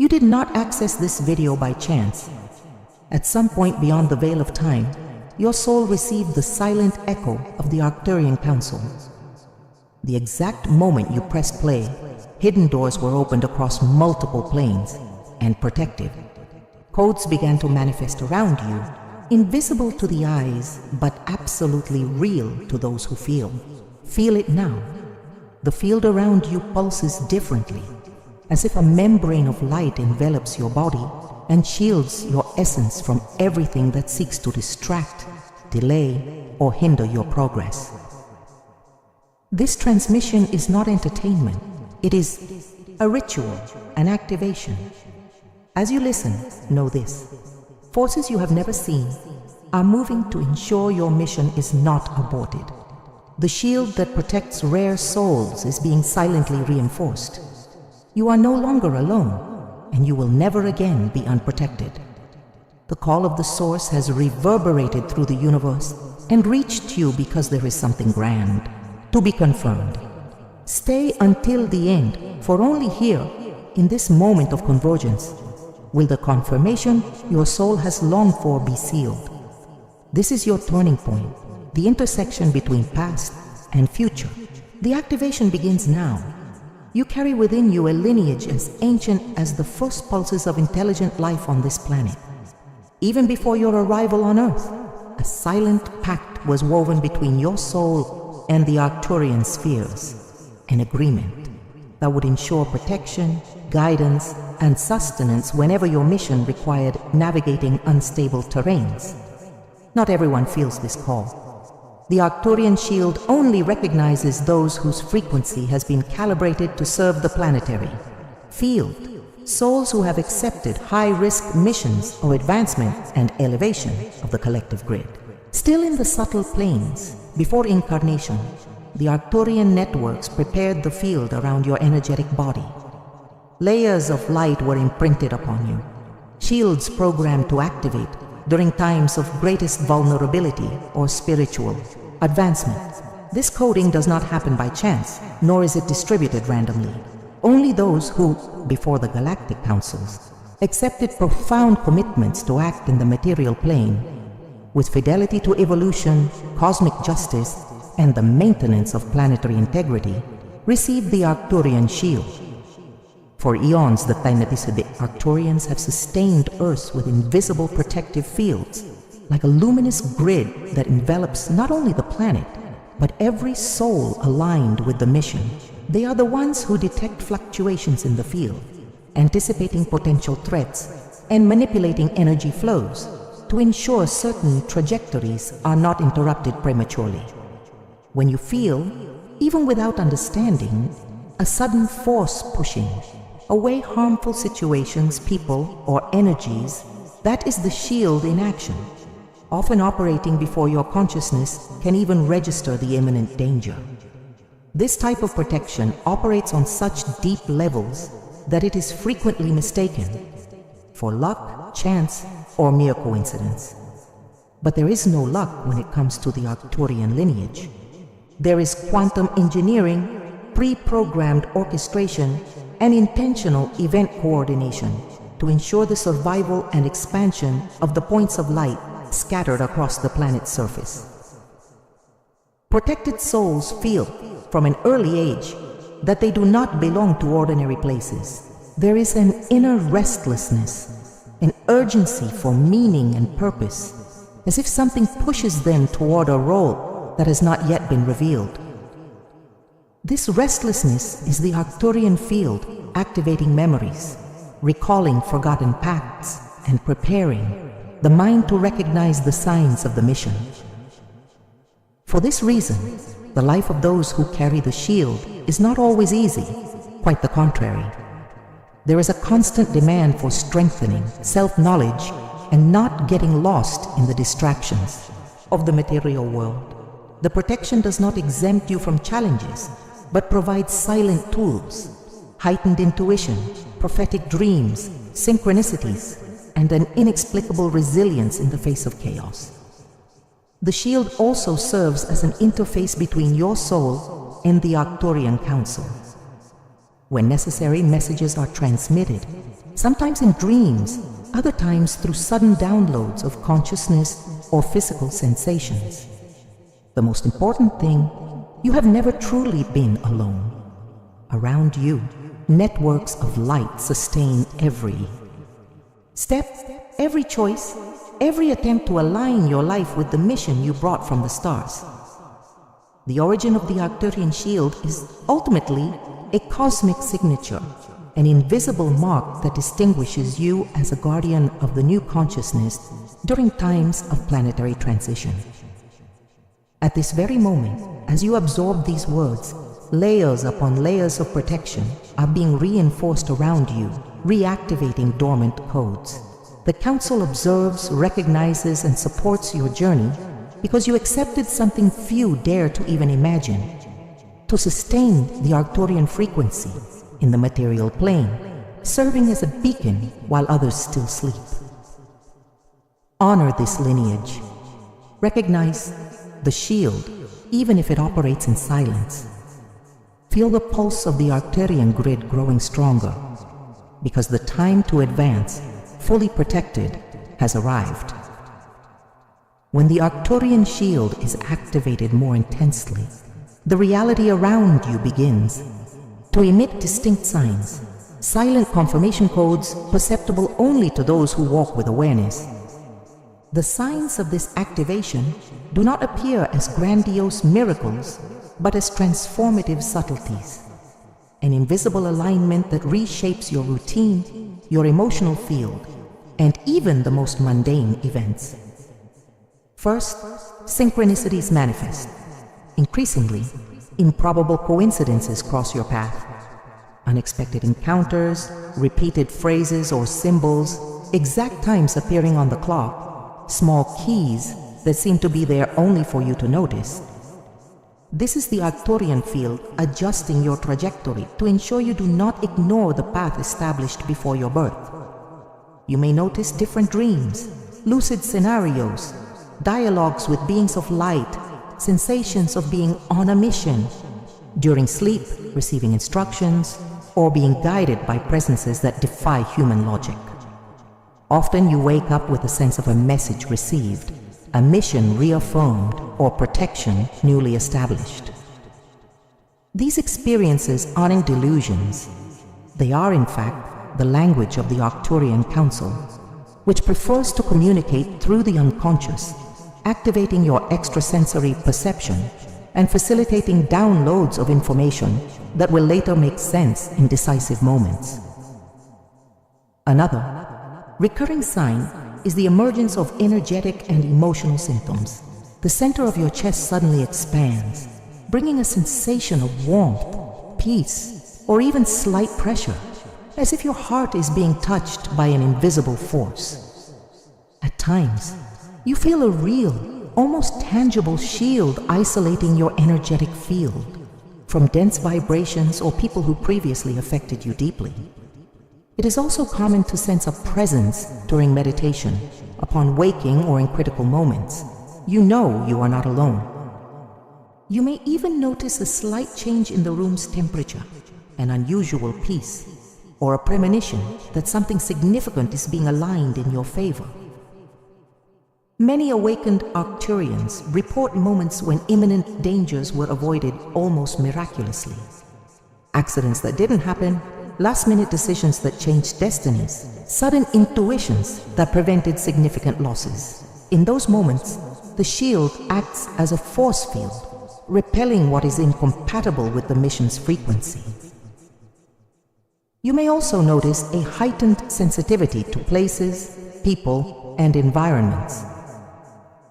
You did not access this video by chance. At some point beyond the veil of time, your soul received the silent echo of the Arcturian Council. The exact moment you pressed play, hidden doors were opened across multiple planes and protected. Codes began to manifest around you, invisible to the eyes, but absolutely real to those who feel. Feel it now. The field around you pulses differently, as if a membrane of light envelops your body and shields your essence from everything that seeks to distract, delay, or hinder your progress. This transmission is not entertainment. It is a ritual, an activation. As you listen, know this. Forces you have never seen are moving to ensure your mission is not aborted. The shield that protects rare souls is being silently reinforced. You are no longer alone, and you will never again be unprotected. The call of the Source has reverberated through the universe and reached you because there is something grand to be confirmed. Stay until the end, for only here, in this moment of convergence, will the confirmation your soul has longed for be sealed. This is your turning point, the intersection between past and future. The activation begins now. You carry within you a lineage as ancient as the first pulses of intelligent life on this planet. Even before your arrival on Earth, a silent pact was woven between your soul and the Arcturian spheres, an agreement that would ensure protection, guidance, and sustenance whenever your mission required navigating unstable terrains. Not everyone feels this call. The Arcturian shield only recognizes those whose frequency has been calibrated to serve the planetary field, souls who have accepted high-risk missions of advancement and elevation of the collective grid. Still in the subtle planes, before incarnation, the Arcturian networks prepared the field around your energetic body. Layers of light were imprinted upon you, shields programmed to activate during times of greatest vulnerability or spiritual advancement. This coding does not happen by chance, nor is it distributed randomly. Only those who, before the galactic councils, accepted profound commitments to act in the material plane with fidelity to evolution, cosmic justice, and the maintenance of planetary integrity, received the Arcturian shield. For eons, the Arcturians have sustained Earth with invisible protective fields, like a luminous grid that envelops not only the planet, but every soul aligned with the mission. They are the ones who detect fluctuations in the field, anticipating potential threats, and manipulating energy flows to ensure certain trajectories are not interrupted prematurely. When you feel, even without understanding, a sudden force pushing away harmful situations, people, or energies, that is the shield in action. Often operating before your consciousness can even register the imminent danger. This type of protection operates on such deep levels that it is frequently mistaken for luck, chance, or mere coincidence. But there is no luck when it comes to the Arcturian lineage. There is quantum engineering, pre-programmed orchestration, and intentional event coordination to ensure the survival and expansion of the points of light scattered across the planet's surface. Protected souls feel, from an early age, that they do not belong to ordinary places. There is an inner restlessness, an urgency for meaning and purpose, as if something pushes them toward a role that has not yet been revealed. This restlessness is the Arcturian field activating memories, recalling forgotten pacts, and preparing the mind to recognize the signs of the mission. For this reason, the life of those who carry the shield is not always easy, quite the contrary. There is a constant demand for strengthening self-knowledge and not getting lost in the distractions of the material world. The protection does not exempt you from challenges, but provides silent tools, heightened intuition, prophetic dreams, synchronicities, and an inexplicable resilience in the face of chaos. The shield also serves as an interface between your soul and the Arcturian Council. When necessary messages are transmitted, sometimes in dreams, other times through sudden downloads of consciousness or physical sensations. The most important thing, you have never truly been alone. Around you, networks of light sustain every step, every choice, every attempt to align your life with the mission you brought from the stars. The origin of the Arcturian shield is ultimately a cosmic signature, an invisible mark that distinguishes you as a guardian of the new consciousness during times of planetary transition. At this very moment, as you absorb these words, layers upon layers of protection are being reinforced around you, reactivating dormant codes. The Council observes, recognizes, and supports your journey because you accepted something few dare to even imagine: to sustain the Arcturian frequency in the material plane, serving as a beacon while others still sleep. Honor this lineage. Recognize the shield, even if it operates in silence. Feel the pulse of the Arcturian grid growing stronger, because the time to advance, fully protected, has arrived. When the Arcturian shield is activated more intensely, the reality around you begins to emit distinct signs, silent confirmation codes perceptible only to those who walk with awareness. The signs of this activation do not appear as grandiose miracles, but as transformative subtleties, an invisible alignment that reshapes your routine, your emotional field, and even the most mundane events. First, synchronicities manifest. Increasingly, improbable coincidences cross your path. Unexpected encounters, repeated phrases or symbols, exact times appearing on the clock, small keys that seem to be there only for you to notice. This is the Arcturian field adjusting your trajectory to ensure you do not ignore the path established before your birth. You may notice different dreams, lucid scenarios, dialogues with beings of light, sensations of being on a mission, during sleep, receiving instructions, or being guided by presences that defy human logic. Often you wake up with a sense of a message received, a mission reaffirmed, or protection newly established. These experiences aren't delusions. They are, in fact, the language of the Arcturian Council, which prefers to communicate through the unconscious, activating your extrasensory perception and facilitating downloads of information that will later make sense in decisive moments. Another recurring sign is the emergence of energetic and emotional symptoms. The center of your chest suddenly expands, bringing a sensation of warmth, peace, or even slight pressure, as if your heart is being touched by an invisible force. At times, you feel a real, almost tangible shield isolating your energetic field from dense vibrations or people who previously affected you deeply. It is also common to sense a presence during meditation, upon waking or in critical moments. You know you are not alone. You may even notice a slight change in the room's temperature, an unusual peace, or a premonition that something significant is being aligned in your favor. Many awakened Arcturians report moments when imminent dangers were avoided almost miraculously. Accidents that didn't happen, last-minute decisions that changed destinies, sudden intuitions that prevented significant losses. In those moments, the shield acts as a force field, repelling what is incompatible with the mission's frequency. You may also notice a heightened sensitivity to places, people, and environments.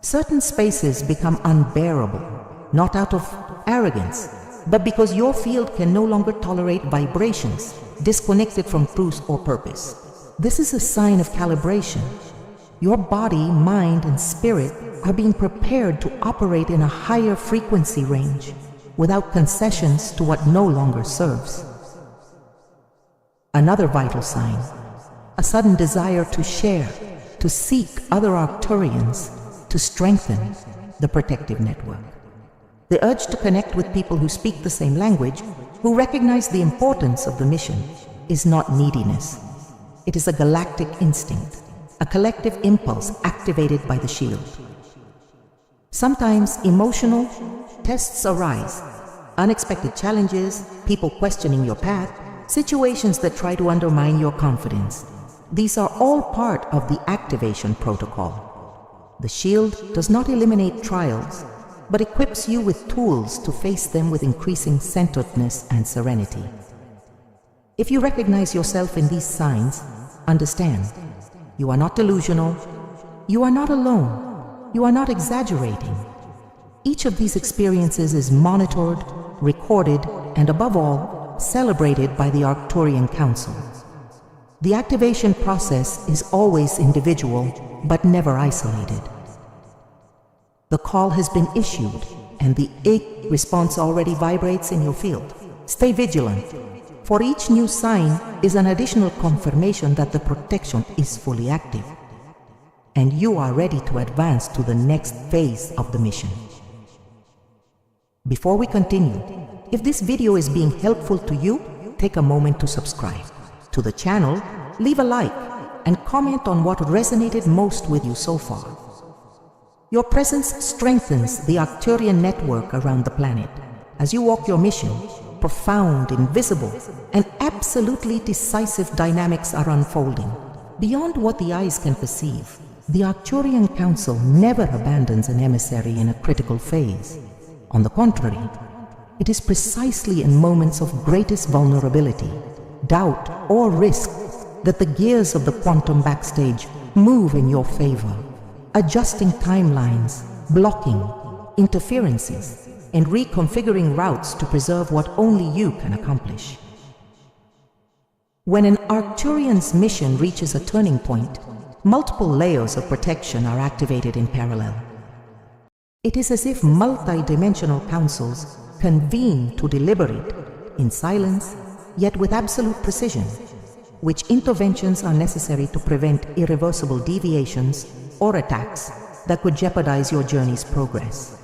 Certain spaces become unbearable, not out of arrogance, but because your field can no longer tolerate vibrations disconnected from truth or purpose. This is a sign of calibration. Your body, mind, and spirit are being prepared to operate in a higher frequency range without concessions to what no longer serves. Another vital sign, a sudden desire to share, to seek other Arcturians, to strengthen the protective network. The urge to connect with people who speak the same language, who recognize the importance of the mission, is not neediness. It is a galactic instinct, a collective impulse activated by the shield. Sometimes emotional tests arise, unexpected challenges, people questioning your path, situations that try to undermine your confidence. These are all part of the activation protocol. The shield does not eliminate trials, but equips you with tools to face them with increasing centeredness and serenity. If you recognize yourself in these signs, understand, you are not delusional, you are not alone, you are not exaggerating. Each of these experiences is monitored, recorded, and above all, celebrated by the Arcturian Council. The activation process is always individual, but never isolated. The call has been issued, and the response already vibrates in your field. Stay vigilant, for each new sign is an additional confirmation that the protection is fully active, and you are ready to advance to the next phase of the mission. Before we continue, if this video is being helpful to you, take a moment to subscribe to the channel, leave a like, and comment on what resonated most with you so far. Your presence strengthens the Arcturian network around the planet. As you walk your mission, profound, invisible, and absolutely decisive dynamics are unfolding. Beyond what the eyes can perceive, the Arcturian Council never abandons an emissary in a critical phase. On the contrary, it is precisely in moments of greatest vulnerability, doubt, or risk that the gears of the quantum backstage move in your favor, adjusting timelines, blocking interferences, and reconfiguring routes to preserve what only you can accomplish. When an Arcturian's mission reaches a turning point, multiple layers of protection are activated in parallel. It is as if multi-dimensional councils convene to deliberate, in silence, yet with absolute precision, which interventions are necessary to prevent irreversible deviations or attacks that could jeopardize your journey's progress.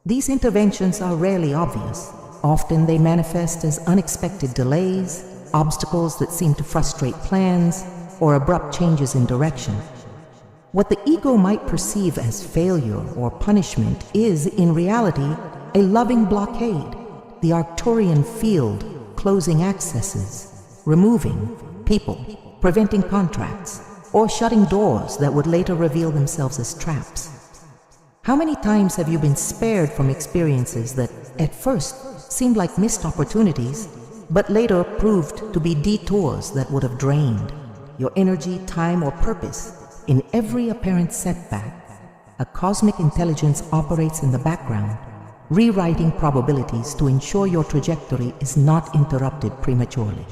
These interventions are rarely obvious. Often they manifest as unexpected delays, obstacles that seem to frustrate plans, or abrupt changes in direction. What the ego might perceive as failure or punishment is, in reality, a loving blockade, the Arcturian field closing accesses, removing people, preventing contracts, or shutting doors that would later reveal themselves as traps. How many times have you been spared from experiences that at first seemed like missed opportunities, but later proved to be detours that would have drained your energy, time, or purpose? In every apparent setback, a cosmic intelligence operates in the background, rewriting probabilities to ensure your trajectory is not interrupted prematurely.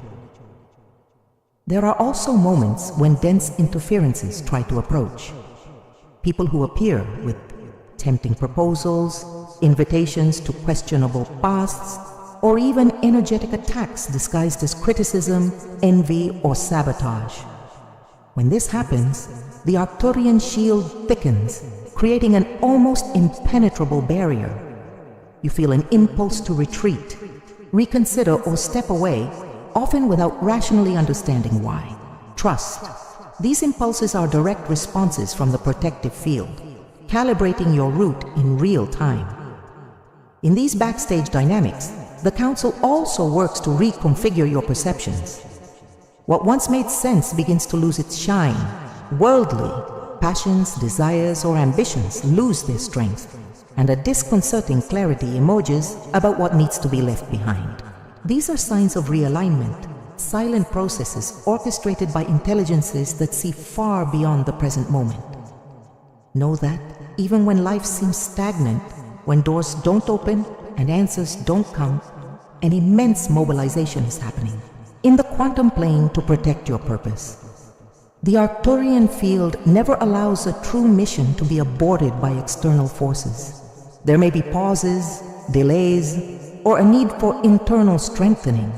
There are also moments when dense interferences try to approach. People who appear with tempting proposals, invitations to questionable paths, or even energetic attacks disguised as criticism, envy, or sabotage. When this happens, the Arcturian shield thickens, creating an almost impenetrable barrier. You feel an impulse to retreat, reconsider, or step away, often without rationally understanding why. Trust. These impulses are direct responses from the protective field, calibrating your route in real time. In these backstage dynamics, the Council also works to reconfigure your perceptions. What once made sense begins to lose its shine. Worldly passions, desires, or ambitions lose their strength, and a disconcerting clarity emerges about what needs to be left behind. These are signs of realignment, silent processes orchestrated by intelligences that see far beyond the present moment. Know that even when life seems stagnant, when doors don't open and answers don't come, an immense mobilization is happening in the quantum plane to protect your purpose. The Arcturian field never allows a true mission to be aborted by external forces. There may be pauses, delays, or a need for internal strengthening,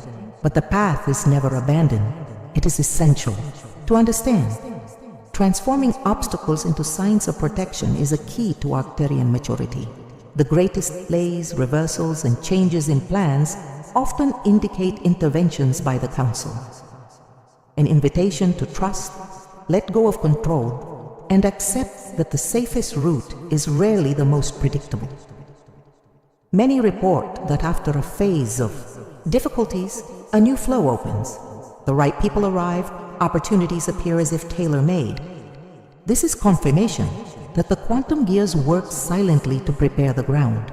but the path is never abandoned. It is essential to understand. Transforming obstacles into signs of protection is a key to Arcturian maturity. The greatest delays, reversals, and changes in plans often indicate interventions by the Council. an invitation to trust, let go of control, and accept that the safest route is rarely the most predictable. Many report that after a phase of difficulties, a new flow opens. The right people arrive, opportunities appear as if tailor-made. This is confirmation that the quantum gears work silently to prepare the ground.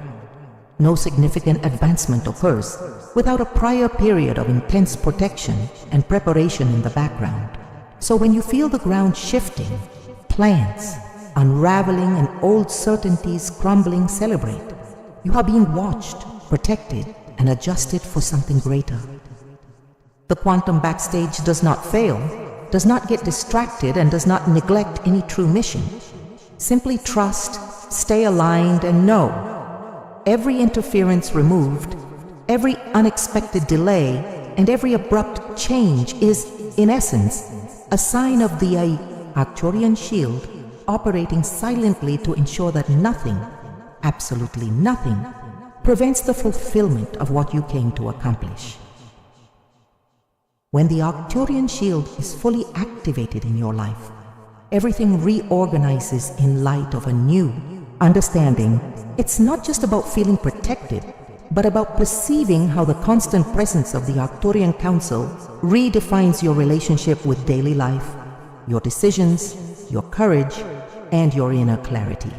No significant advancement occurs without a prior period of intense protection and preparation in the background. So when you feel the ground shifting, plans unraveling and old certainties crumbling, celebrate. You are being watched, protected, and adjusted for something greater. The quantum backstage does not fail, does not get distracted, and does not neglect any true mission. Simply trust, stay aligned, and know every interference removed, every unexpected delay, and every abrupt change is, in essence, a sign of the Arcturian shield operating silently to ensure that nothing, absolutely nothing, prevents the fulfillment of what you came to accomplish. When the Arcturian shield is fully activated in your life, everything reorganizes in light of a new understanding. It's not just about feeling protected, but about perceiving how the constant presence of the Arcturian Council redefines your relationship with daily life, your decisions, your courage, and your inner clarity.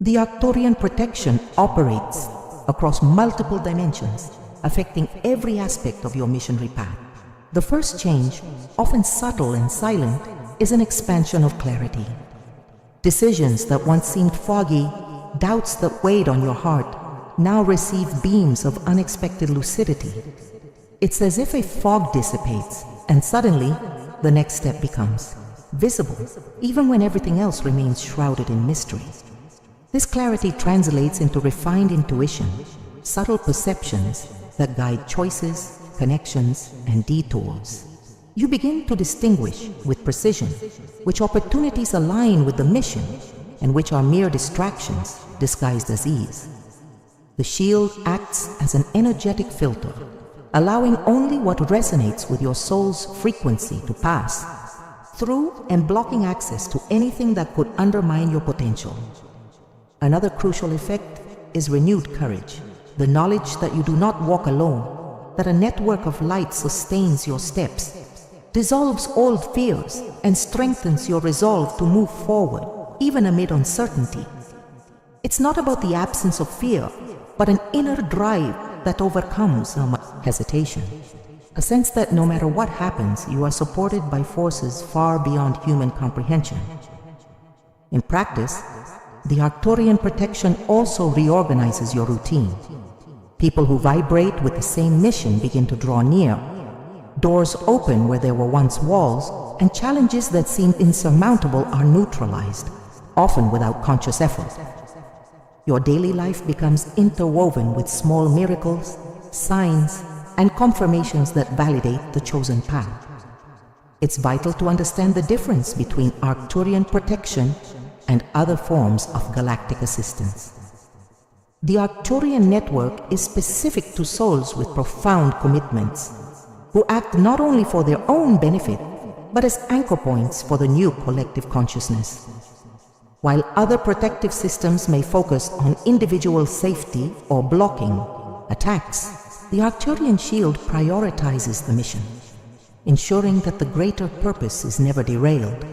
The Arcturian protection operates across multiple dimensions, affecting every aspect of your missionary path. The first change, often subtle and silent, is an expansion of clarity. Decisions that once seemed foggy, doubts that weighed on your heart, now receive beams of unexpected lucidity. It's as if a fog dissipates, and suddenly the next step becomes visible, even when everything else remains shrouded in mystery. This clarity translates into refined intuition, subtle perceptions that guide choices, connections, and detours. You begin to distinguish with precision which opportunities align with the mission and which are mere distractions disguised as ease. The shield acts as an energetic filter, allowing only what resonates with your soul's frequency to pass through and blocking access to anything that could undermine your potential. Another crucial effect is renewed courage, the knowledge that you do not walk alone, that a network of light sustains your steps, dissolves old fears, and strengthens your resolve to move forward, even amid uncertainty. It's not about the absence of fear, but an inner drive that overcomes hesitation. A sense that no matter what happens, you are supported by forces far beyond human comprehension. In practice, the Arcturian protection also reorganizes your routine. People who vibrate with the same mission begin to draw near. Doors open where there were once walls, and challenges that seemed insurmountable are neutralized, often without conscious effort. Your daily life becomes interwoven with small miracles, signs, and confirmations that validate the chosen path. It's vital to understand the difference between Arcturian protection and other forms of galactic assistance. The Arcturian network is specific to souls with profound commitments, who act not only for their own benefit, but as anchor points for the new collective consciousness. While other protective systems may focus on individual safety or blocking attacks, the Arcturian shield prioritizes the mission, ensuring that the greater purpose is never derailed,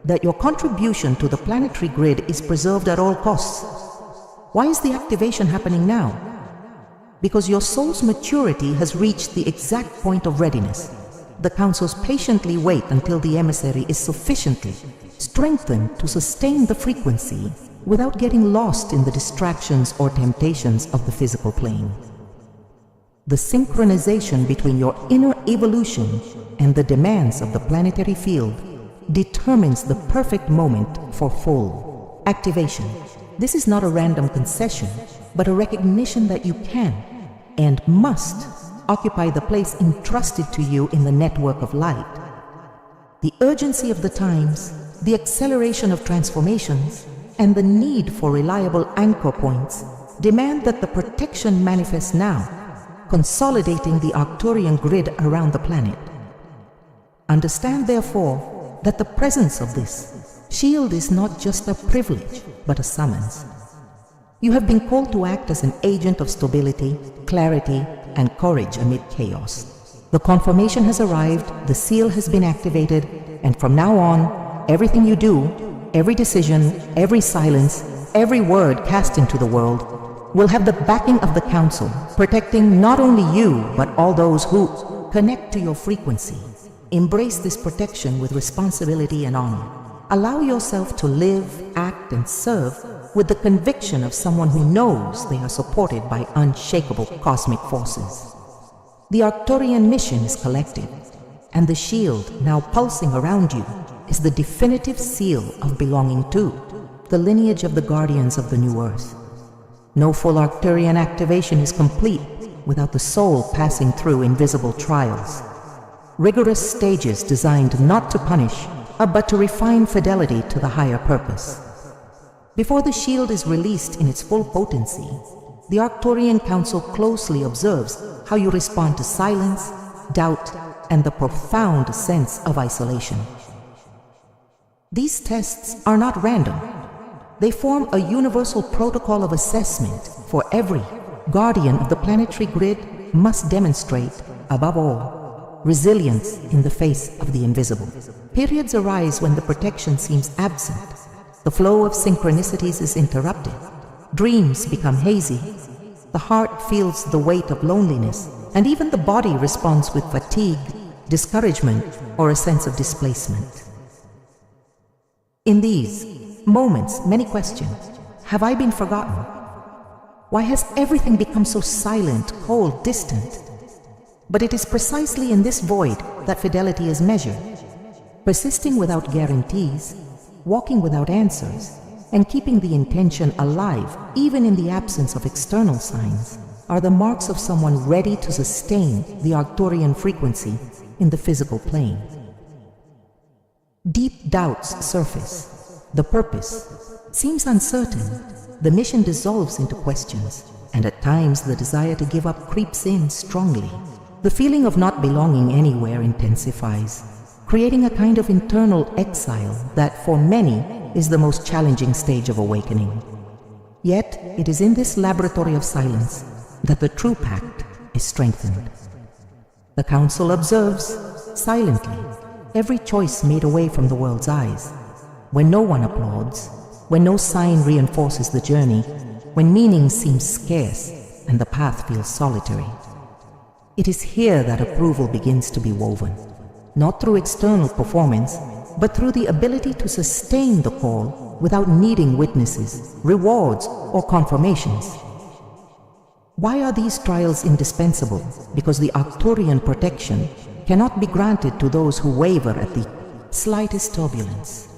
that your contribution to the planetary grid is preserved at all costs. Why is the activation happening now? Because your soul's maturity has reached the exact point of readiness. The councils patiently wait until the emissary is sufficiently strengthened to sustain the frequency without getting lost in the distractions or temptations of the physical plane. The synchronization between your inner evolution and the demands of the planetary field determines the perfect moment for full activation. This is not a random concession, but a recognition that you can and must occupy the place entrusted to you in the network of light. The urgency of the times, the acceleration of transformations, and the need for reliable anchor points demand that the protection manifest now, consolidating the Arcturian grid around the planet. Understand, therefore, that the presence of this shield is not just a privilege, but a summons. You have been called to act as an agent of stability, clarity, and courage amid chaos. The confirmation has arrived, the seal has been activated, and from now on, everything you do, every decision, every silence, every word cast into the world will have the backing of the Council, protecting not only you, but all those who connect to your frequency. Embrace this protection with responsibility and honor. Allow yourself to live, act, and serve with the conviction of someone who knows they are supported by unshakable cosmic forces. The Arcturian mission is collective, and the shield now pulsing around you is the definitive seal of belonging to the lineage of the guardians of the new earth. No full Arcturian activation is complete without the soul passing through invisible trials. Rigorous stages designed not to punish, but to refine fidelity to the higher purpose. Before the shield is released in its full potency, the Arcturian Council closely observes how you respond to silence, doubt, and the profound sense of isolation. These tests are not random. They form a universal protocol of assessment for every guardian of the planetary grid must demonstrate, above all, resilience in the face of the invisible. Periods arise when the protection seems absent. The flow of synchronicities is interrupted. Dreams become hazy. The heart feels the weight of loneliness, and even the body responds with fatigue, discouragement, or a sense of displacement. In these moments, many question, have I been forgotten? Why has everything become so silent, cold, distant? But it is precisely in this void that fidelity is measured. Persisting without guarantees, walking without answers, and keeping the intention alive even in the absence of external signs are the marks of someone ready to sustain the Arcturian frequency in the physical plane. Deep doubts surface. The purpose seems uncertain. The mission dissolves into questions, and at times the desire to give up creeps in strongly. The feeling of not belonging anywhere intensifies, creating a kind of internal exile that for many is the most challenging stage of awakening. Yet it is in this laboratory of silence that the true pact is strengthened. The Council observes, silently, every choice made away from the world's eyes. When no one applauds, when no sign reinforces the journey, when meaning seems scarce and the path feels solitary. It is here that approval begins to be woven, not through external performance, but through the ability to sustain the call without needing witnesses, rewards, or confirmations. Why are these trials indispensable? Because the Arcturian protection cannot be granted to those who waver at the slightest turbulence.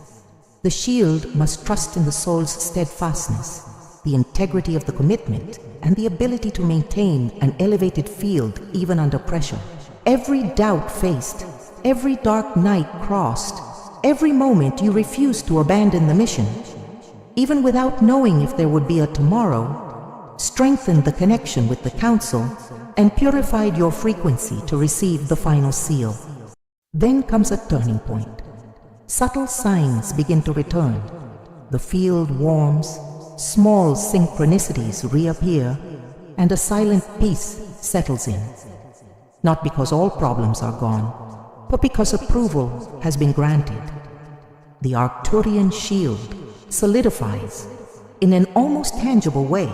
The shield must trust in the soul's steadfastness, the integrity of the commitment, and the ability to maintain an elevated field even under pressure. Every doubt faced, every dark night crossed, every moment you refused to abandon the mission, even without knowing if there would be a tomorrow, strengthened the connection with the Council and purified your frequency to receive the final seal. Then comes a turning point. Subtle signs begin to return. The field warms, small synchronicities reappear, and a silent peace settles in. Not because all problems are gone, but because approval has been granted. The Arcturian shield solidifies in an almost tangible way.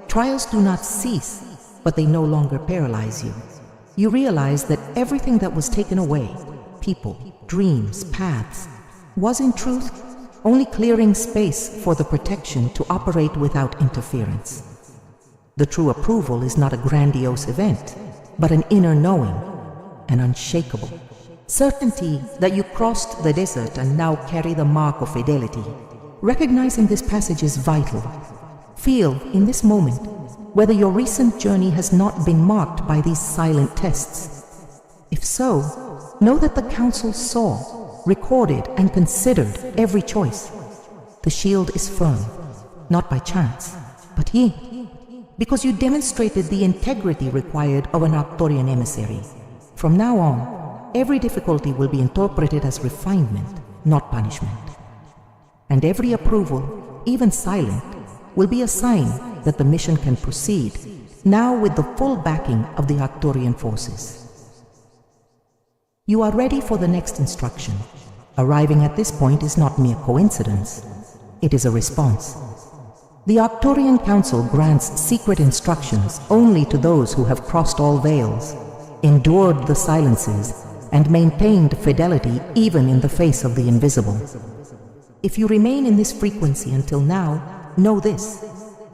Trials do not cease, but they no longer paralyze you. You realize that everything that was taken away, people, dreams, paths, was in truth only clearing space for the protection to operate without interference. The true approval is not a grandiose event, but an inner knowing, an unshakable certainty that you crossed the desert and now carry the mark of fidelity. Recognizing this passage is vital. Feel, in this moment, whether your recent journey has not been marked by these silent tests. If so, know that the Council saw, recorded, and considered every choice. The shield is firm, not by chance, but because you demonstrated the integrity required of an Arcturian emissary. From now on, every difficulty will be interpreted as refinement, not punishment. And every approval, even silent, will be a sign that the mission can proceed, now with the full backing of the Arcturian forces. You are ready for the next instruction. Arriving at this point is not mere coincidence. It is a response. The Arcturian Council grants secret instructions only to those who have crossed all veils, endured the silences, and maintained fidelity even in the face of the invisible. If you remain in this frequency until now, know this: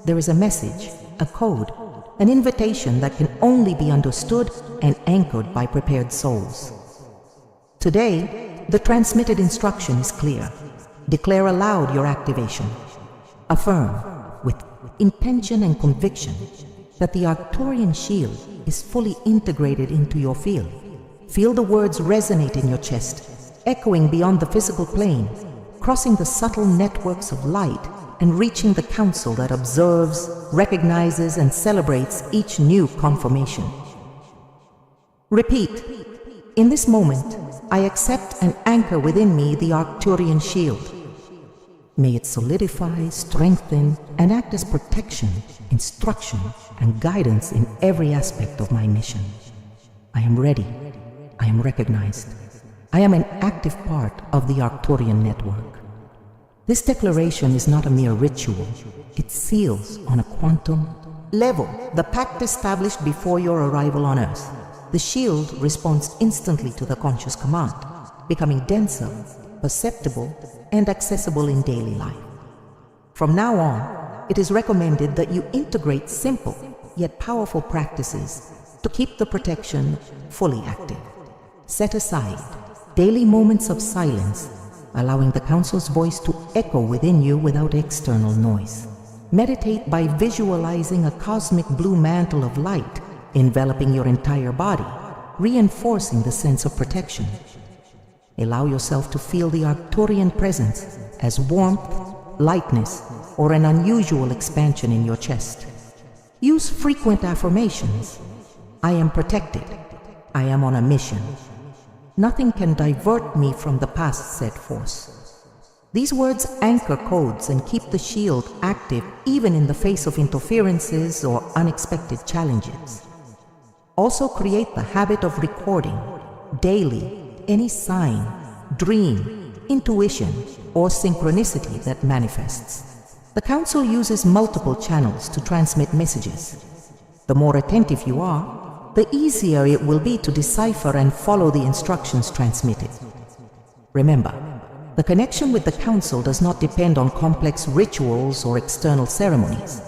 there is a message, a code, an invitation that can only be understood and anchored by prepared souls. Today, the transmitted instruction is clear. Declare aloud your activation. Affirm, with intention and conviction, that the Arcturian shield is fully integrated into your field. Feel the words resonate in your chest, echoing beyond the physical plane, crossing the subtle networks of light and reaching the council that observes, recognizes, and celebrates each new confirmation. Repeat, in this moment, I accept and anchor within me the Arcturian shield. May it solidify, strengthen, and act as protection, instruction, and guidance in every aspect of my mission. I am ready. I am recognized. I am an active part of the Arcturian network. This declaration is not a mere ritual. It seals on a quantum level the pact established before your arrival on Earth. The shield responds instantly to the conscious command, becoming denser, perceptible, and accessible in daily life. From now on, it is recommended that you integrate simple yet powerful practices to keep the protection fully active. Set aside daily moments of silence, allowing the Council's voice to echo within you without external noise. Meditate by visualizing a cosmic blue mantle of light enveloping your entire body, reinforcing the sense of protection. Allow yourself to feel the Arcturian presence as warmth, lightness, or an unusual expansion in your chest. Use frequent affirmations. I am protected. I am on a mission. Nothing can divert me from the past set force. These words anchor codes and keep the shield active even in the face of interferences or unexpected challenges. Also create the habit of recording daily any sign, dream, intuition, or synchronicity that manifests. The Council uses multiple channels to transmit messages. The more attentive you are, the easier it will be to decipher and follow the instructions transmitted. Remember, the connection with the Council does not depend on complex rituals or external ceremonies.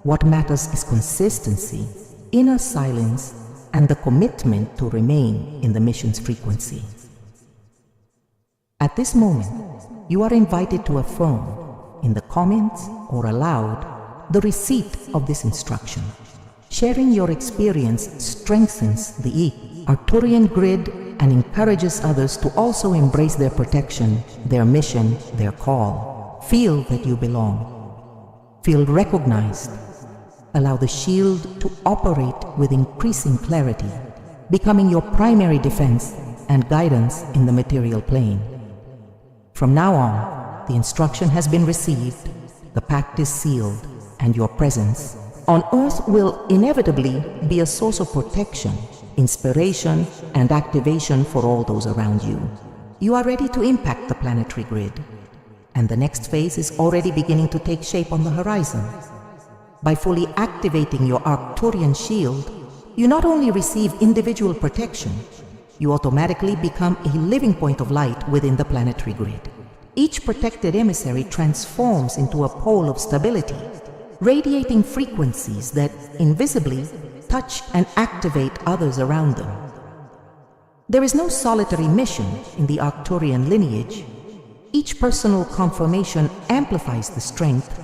What matters is consistency, inner silence, and the commitment to remain in the mission's frequency. At this moment, you are invited to affirm, in the comments or aloud, the receipt of this instruction. Sharing your experience strengthens the Arcturian grid and encourages others to also embrace their protection, their mission, their call. Feel that you belong. Feel recognized. Allow the shield to operate with increasing clarity, becoming your primary defense and guidance in the material plane. From now on, the instruction has been received, the pact is sealed, and your presence on Earth will inevitably be a source of protection, inspiration, and activation for all those around you. You are ready to impact the planetary grid, and the next phase is already beginning to take shape on the horizon. By fully activating your Arcturian shield, you not only receive individual protection, you automatically become a living point of light within the planetary grid. Each protected emissary transforms into a pole of stability, radiating frequencies that invisibly touch and activate others around them. There is no solitary mission in the Arcturian lineage. Each personal confirmation amplifies the strength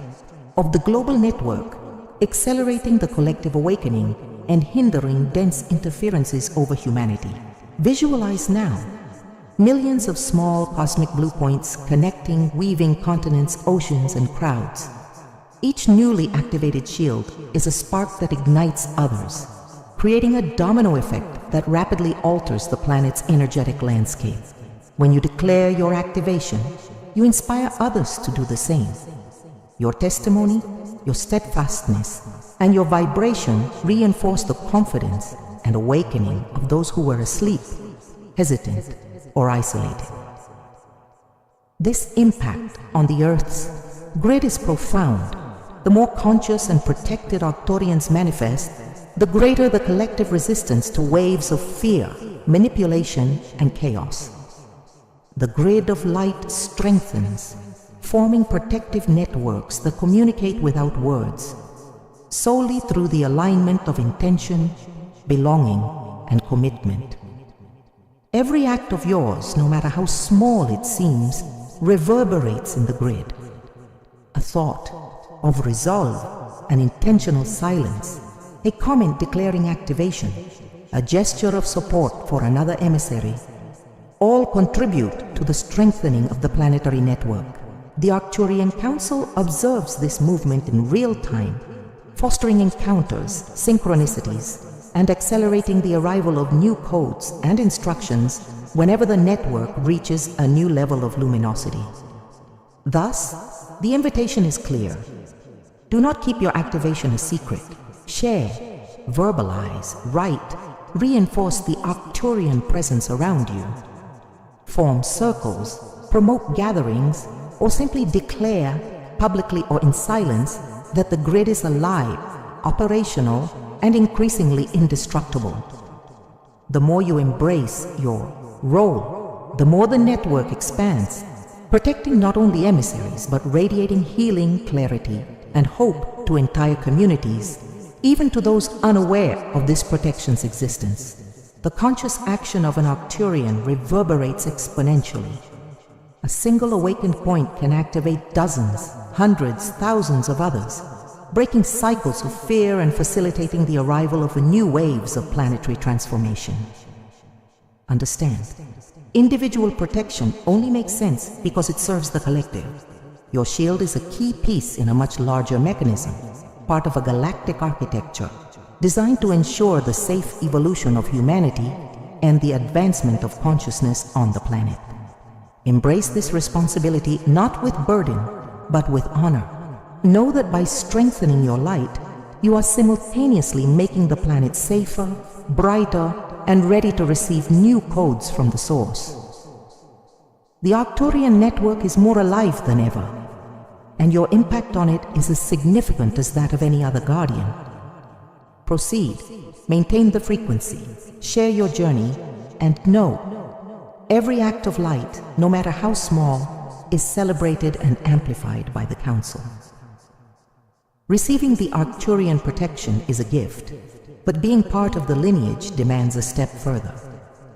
of the global network, accelerating the collective awakening and hindering dense interferences over humanity. Visualize now millions of small cosmic blue points connecting, weaving continents, oceans, and crowds. Each newly activated shield is a spark that ignites others, creating a domino effect that rapidly alters the planet's energetic landscape. When you declare your activation, you inspire others to do the same. Your testimony, your steadfastness, and your vibration reinforce the confidence and awakening of those who were asleep, hesitant, or isolated. This impact on the Earth's grid is profound. The more conscious and protected Arcturians manifest, the greater the collective resistance to waves of fear, manipulation, and chaos. The grid of light strengthens, forming protective networks that communicate without words, solely through the alignment of intention, belonging, and commitment. Every act of yours, no matter how small it seems, reverberates in the grid. A thought of resolve, an intentional silence, a comment declaring activation, a gesture of support for another emissary, all contribute to the strengthening of the planetary network. The Arcturian Council observes this movement in real time, fostering encounters, synchronicities, and accelerating the arrival of new codes and instructions whenever the network reaches a new level of luminosity. Thus, the invitation is clear. Do not keep your activation a secret. Share, verbalize, write, reinforce the Arcturian presence around you. Form circles, promote gatherings, or simply declare, publicly or in silence, that the grid is alive, operational, and increasingly indestructible. The more you embrace your role, the more the network expands, protecting not only emissaries but radiating healing, clarity, and hope to entire communities, even to those unaware of this protection's existence. The conscious action of an Arcturian reverberates exponentially. A single awakened point can activate dozens, hundreds, thousands of others, breaking cycles of fear and facilitating the arrival of new waves of planetary transformation. Understand, individual protection only makes sense because it serves the collective. Your shield is a key piece in a much larger mechanism, part of a galactic architecture designed to ensure the safe evolution of humanity and the advancement of consciousness on the planet. Embrace this responsibility not with burden, but with honor. Know that by strengthening your light, you are simultaneously making the planet safer, brighter, and ready to receive new codes from the source. The Arcturian network is more alive than ever, and your impact on it is as significant as that of any other guardian. Proceed, maintain the frequency, share your journey, and know every act of light, no matter how small, is celebrated and amplified by the Council. Receiving the Arcturian protection is a gift, but being part of the lineage demands a step further,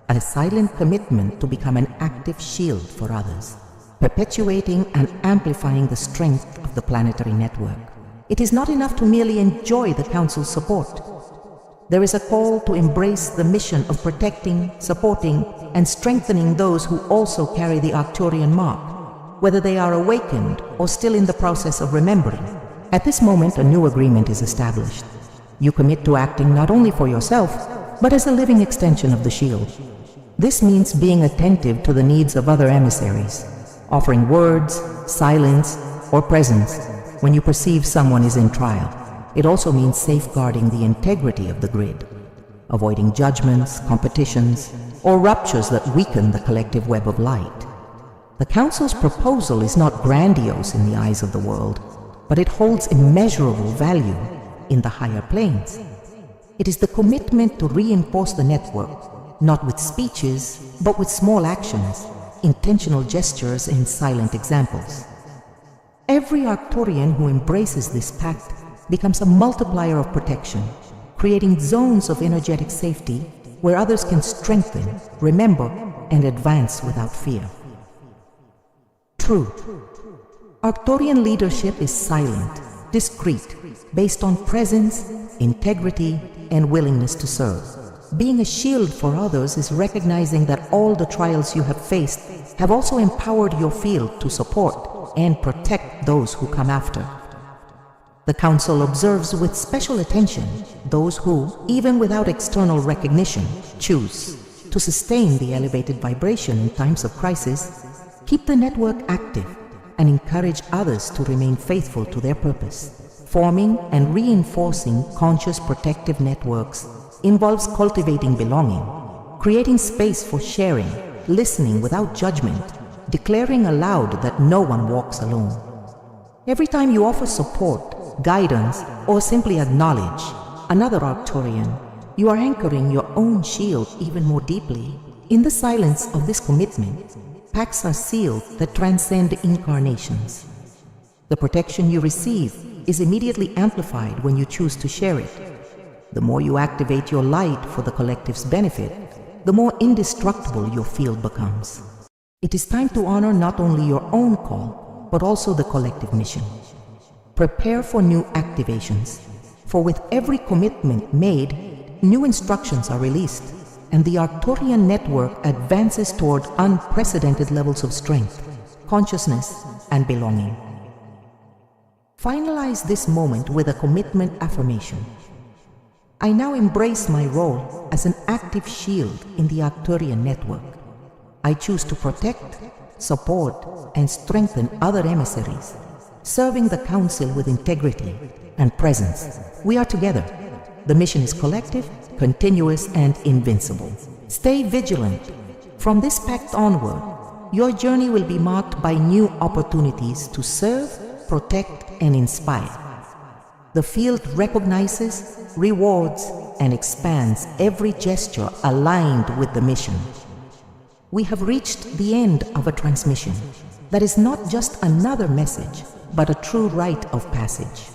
a silent commitment to become an active shield for others, perpetuating and amplifying the strength of the planetary network. It is not enough to merely enjoy the Council's support. There is a call to embrace the mission of protecting, supporting, and strengthening those who also carry the Arcturian mark, whether they are awakened or still in the process of remembering. At this moment, a new agreement is established. You commit to acting not only for yourself, but as a living extension of the shield. This means being attentive to the needs of other emissaries, offering words, silence, or presence when you perceive someone is in trial. It also means safeguarding the integrity of the grid, avoiding judgments, competitions, or ruptures that weaken the collective web of light. The Council's proposal is not grandiose in the eyes of the world, but it holds immeasurable value in the higher planes. It is the commitment to reinforce the network, not with speeches, but with small actions, intentional gestures, and silent examples. Every Arcturian who embraces this pact becomes a multiplier of protection, creating zones of energetic safety where others can strengthen, remember, and advance without fear. True. Arcturian leadership is silent, discreet, based on presence, integrity, and willingness to serve. Being a shield for others is recognizing that all the trials you have faced have also empowered your field to support and protect those who come after. The Council observes with special attention those who, even without external recognition, choose to sustain the elevated vibration in times of crisis, keep the network active, and encourage others to remain faithful to their purpose. Forming and reinforcing conscious protective networks involves cultivating belonging, creating space for sharing, listening without judgment, declaring aloud that no one walks alone. Every time you offer support, guidance, or simply acknowledge another Arcturian, you are anchoring your own shield even more deeply. In the silence of this commitment, pacts are sealed that transcend incarnations. The protection you receive is immediately amplified when you choose to share it. The more you activate your light for the collective's benefit, the more indestructible your field becomes. It is time to honor not only your own call, but also the collective mission. Prepare for new activations, for with every commitment made, new instructions are released, and the Arcturian network advances toward unprecedented levels of strength, consciousness, and belonging. Finalize this moment with a commitment affirmation. I now embrace my role as an active shield in the Arcturian network. I choose to protect, support, and strengthen other emissaries, serving the Council with integrity and presence. We are together. The mission is collective, continuous, and invincible. Stay vigilant. From this pact onward, your journey will be marked by new opportunities to serve, protect, and inspire. The field recognizes, rewards, and expands every gesture aligned with the mission. We have reached the end of a transmission that is not just another message, but a true rite of passage.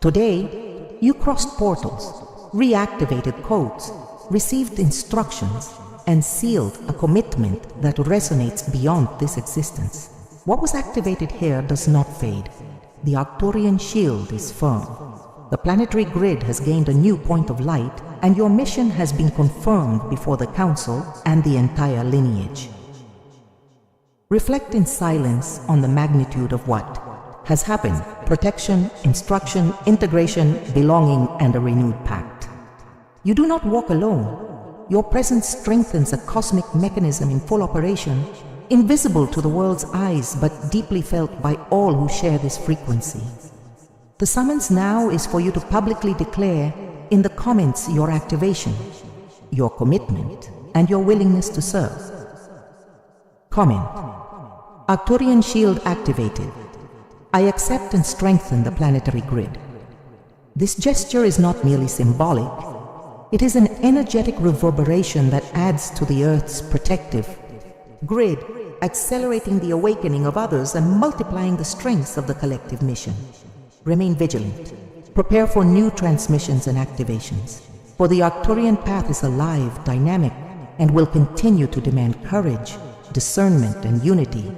Today, you crossed portals, reactivated codes, received instructions, and sealed a commitment that resonates beyond this existence. What was activated here does not fade. The Arcturian shield is firm. The planetary grid has gained a new point of light, and your mission has been confirmed before the Council and the entire lineage. Reflect in silence on the magnitude of what has happened: protection, instruction, integration, belonging, and a renewed pact. You do not walk alone. Your presence strengthens a cosmic mechanism in full operation, invisible to the world's eyes but deeply felt by all who share this frequency. The summons now is for you to publicly declare in the comments your activation, your commitment, and your willingness to serve. Comment: Arcturian shield activated. I accept and strengthen the planetary grid. This gesture is not merely symbolic. It is an energetic reverberation that adds to the Earth's protective grid, accelerating the awakening of others and multiplying the strengths of the collective mission. Remain vigilant. Prepare for new transmissions and activations. For the Arcturian path is alive, dynamic, and will continue to demand courage, discernment, and unity.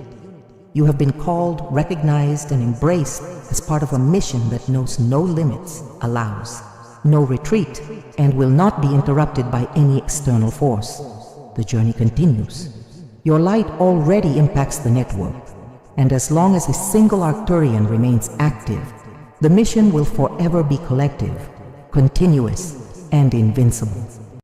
You have been called, recognized, and embraced as part of a mission that knows no limits, allows no retreat, and will not be interrupted by any external force. The journey continues. Your light already impacts the network, and as long as a single Arcturian remains active, the mission will forever be collective, continuous, and invincible.